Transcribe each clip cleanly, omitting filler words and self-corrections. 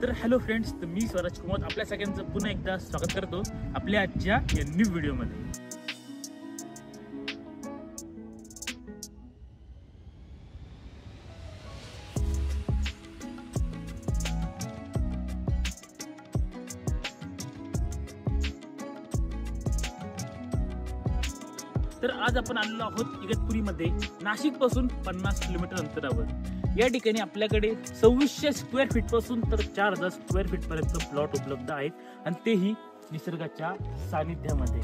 तर hello friends, तर मी स्वराज कुमार आपल्या सगळ्यांचं पुन्हा एकदा स्वागत करतो आपल्या आजच्या या न्यू व्हिडिओमध्ये. तर आज आपण आलेलो आहोत इगतपुरीमध्ये, नाशिक पासून 50 किलोमीटर अंतरावर. या ठिकाणी आपल्याकडे 2600 स्क्वेअर फीट पासून तर 4000 स्क्वेअर फीट पर्यंत प्लॉट उपलब्ध आहेत, आणि तेही निसर्गाच्या सानिध्यामध्ये.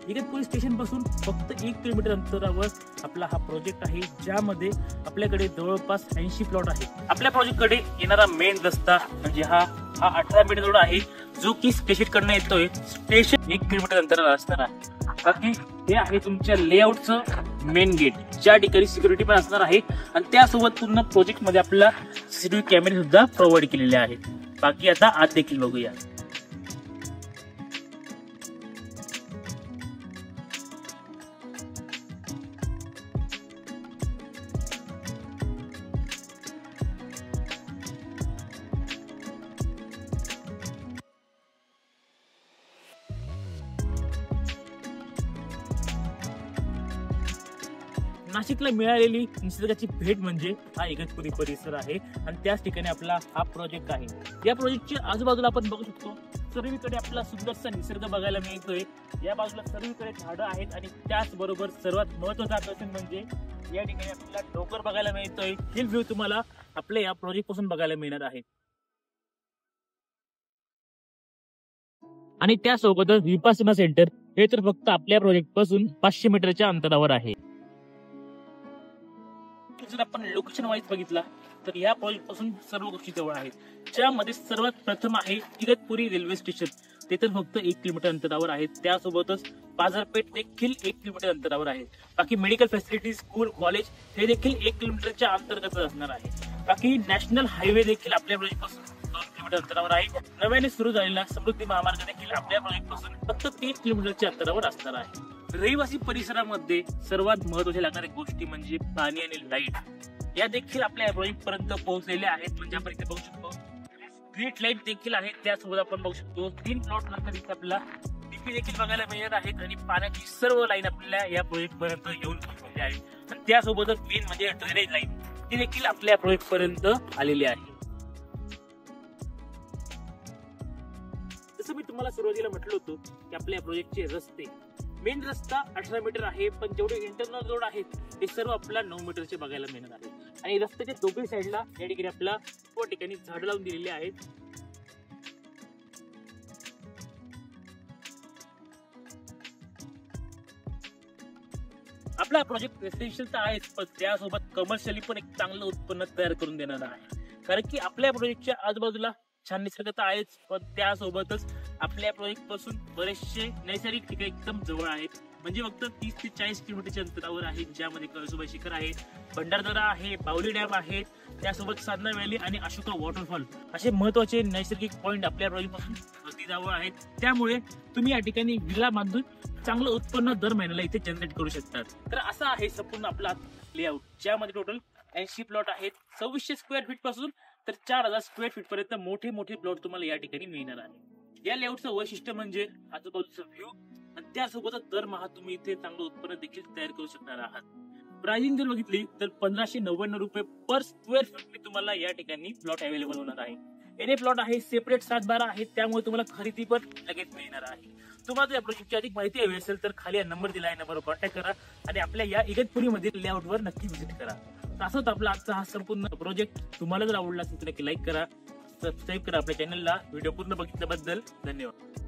इगतपुरी स्टेशन पासून फक्त 1 किलोमीटर अंतरावर आपला हा प्रोजेक्ट आहे, ज्यामध्ये आपल्याकडे जवळपास 80 प्लॉट आहेत. आपल्या प्रोजेक्टकडे येणारा मेन रस्ता म्हणजे हा 18 मीटर रोड आहे, जो की स्टेशन कडनं येतोय. स्टेशन 1 किलोमीटर अंतरावर असणार आहे. बाकी हे आहे तुमच्या लेआउटचं मेन गेट, ज्या ठिकाणी सिक्युरिटी पण असणार आहे, आणि त्यासोबत पूर्ण प्रोजेक्ट मध्ये आपल्याला सीसीटीव्ही कॅमेरे सुद्धा प्रोव्हाइड केलेले आहेत. बाकी आता आत देखील बघूया. नाशिकला मिळालेली निसर्गाची भेट म्हणजे हा इगतपुरी परिसर आहे, आणि त्याच ठिकाणी आपला हा प्रोजेक्ट आहे. या प्रोजेक्टच्या आजूबाजूला आपण बघू शकतो, सर्वीकडे आपला सुंदरसा निसर्ग बघायला मिळतोय. या बाजूला सर्वीकडे झाडं आहेत, आणि त्याचबरोबर सर्वात महत्त्वाचं आकर्षण म्हणजे या ठिकाणी आपल्याला डोंगर बघायला मिळतोय. हिल व्ह्यू तुम्हाला आपल्या या प्रोजेक्ट पासून बघायला मिळणार आहे. आणि त्यासोबतच विपासना सेंटर हे तर फक्त आपल्या प्रोजेक्ट पासून 500 मीटरच्या अंतरावर आहे. जर आपण लोकेशन वाईज बघितला तर या प्रोजेक्ट पासून सर्व गोष्टी जवळ आहेत, ज्यामध्ये सर्वात प्रथम आहे इगतपुरी रेल्वे स्टेशन. ते तर फक्त 1 किलोमीटर अंतरावर आहे. त्यासोबतच बाजारपेठ देखील 1 किलोमीटर अंतरावर आहे. बाकी मेडिकल फॅसिलिटीज, स्कूल, कॉलेज हे देखील 1 किलोमीटरच्या अंतर्गत असणार आहे. बाकी नॅशनल हायवे देखील आपल्या प्रोजेक्ट पासून 2 किलोमीटर अंतरावर आहे. नव्याने सुरू झालेला समृद्धी महामार्ग देखील आपल्या प्रोजेक्ट पासून फक्त 3 किलोमीटरच्या अंतरावर असणार आहे. रहिवासी परिसरामध्ये सर्वात महत्त्वाच्या लागणाऱ्या गोष्टी म्हणजे पाणी आणि लाईट, या देखील आपल्या प्रोजेक्ट पर्यंत पोहोचलेल्या आहेत. म्हणजे आपण इथे बघू शकतो स्ट्रीट लाईट देखील आहे. त्यासोबत आपण बघू शकतो 3 प्लॉट नंतर इथे आपला डीपी देखील बघायला मिळणार आहेत, आणि पाण्याची सर्व लाईन आपल्या या प्रोजेक्ट पर्यंत येऊन पोहोचलेली आहे. आणि त्यासोबतच मेन म्हणजे ड्रेनेज लाईन ती देखील आपल्या प्रोजेक्ट पर्यंत आलेली आहे. जसं मी तुम्हाला सुरुवातीला म्हटलं होतं की आपल्या प्रोजेक्टचे रस्ते, मेन रस्ता 18 मीटर आहे, पण जेवढे इंटरनल रोड आहेत ते सर्व आपल्याला 9 मीटरचे बघायला मिळणार आहे. आणि रस्त्याच्या दोन्ही साईडला या ठिकाणी आपल्या ठिकाणी झाडं लावून दिलेली आहेत. आपला प्रोजेक्ट रेसिडेन्शियल तर आहेच, पण त्यासोबत कमर्शियली पण एक चांगलं उत्पन्न तयार करून देणार आहे. कारण की आपल्या प्रोजेक्टच्या आजूबाजूला छान निसर्ग तर आहेच, पण त्यासोबतच आपल्या प्रोजेक्ट पासून बरेचसे नैसर्गिक ठिकाण एकदम जवळ आहेत. म्हणजे फक्त 30 ते 40 किलोमीटरच्या अंतरावर आहेत, ज्यामध्ये कळसुबाई शिखर आहे, भंडारदरा आहे, बावली डॅम आहेत, त्यासोबत साधना व्हॅली आणि अशोका वॉटरफॉल असे महत्त्वाचे नैसर्गिक पॉइंट आपल्या प्रोजेक्ट पासून अगदी जवळ आहेत. त्यामुळे तुम्ही या ठिकाणी विला बांधून चांगलं उत्पन्न दर महिन्याला इथे जनरेट करू शकतात. तर असा आहे संपूर्ण आपला लेआउट, ज्यामध्ये टोटल 80 प्लॉट आहेत. 2600 स्क्वेअर फीट पासून तर 4000 स्क्वेअर फीट पर्यंत मोठे मोठे प्लॉट तुम्हाला या ठिकाणी मिळणार आहे. या लेआउटचं वैशिष्ट्य म्हणजे आजूबाजूचा व्ह्यू, आणि त्यासोबतच दरमहा तुम्ही इथे चांगलं उत्पन्न देखील तयार करू शकणार आहात. प्राइसिंग जर बघितली तर 1599 रुपये पर स्क्वेअर फीट तुम्हाला या ठिकाणी प्लॉट अवेलेबल होणार आहे. एने प्लॉट आहे, सेपरेट 7-12 आहेत, त्यामुळे तुम्हाला खरेदी पण लगेच मिळणार आहे. तुम्हाला या प्रोजेक्टची अधिक माहिती हवी असेल तर खाली नंबर दिला आहे, नंबरवर कॉन्टॅक्ट करा आणि आपल्या या इगतपुरी मधील लेआउटवर नक्की व्हिजिट करा. असंच आपला आजचा हा संपूर्ण प्रोजेक्ट तुम्हाला जर आवडला असेल तर नक्की लाईक करा, सबस्क्राईब करा आपल्या चॅनलला. व्हिडिओ पूर्ण बघितल्याबद्दल धन्यवाद.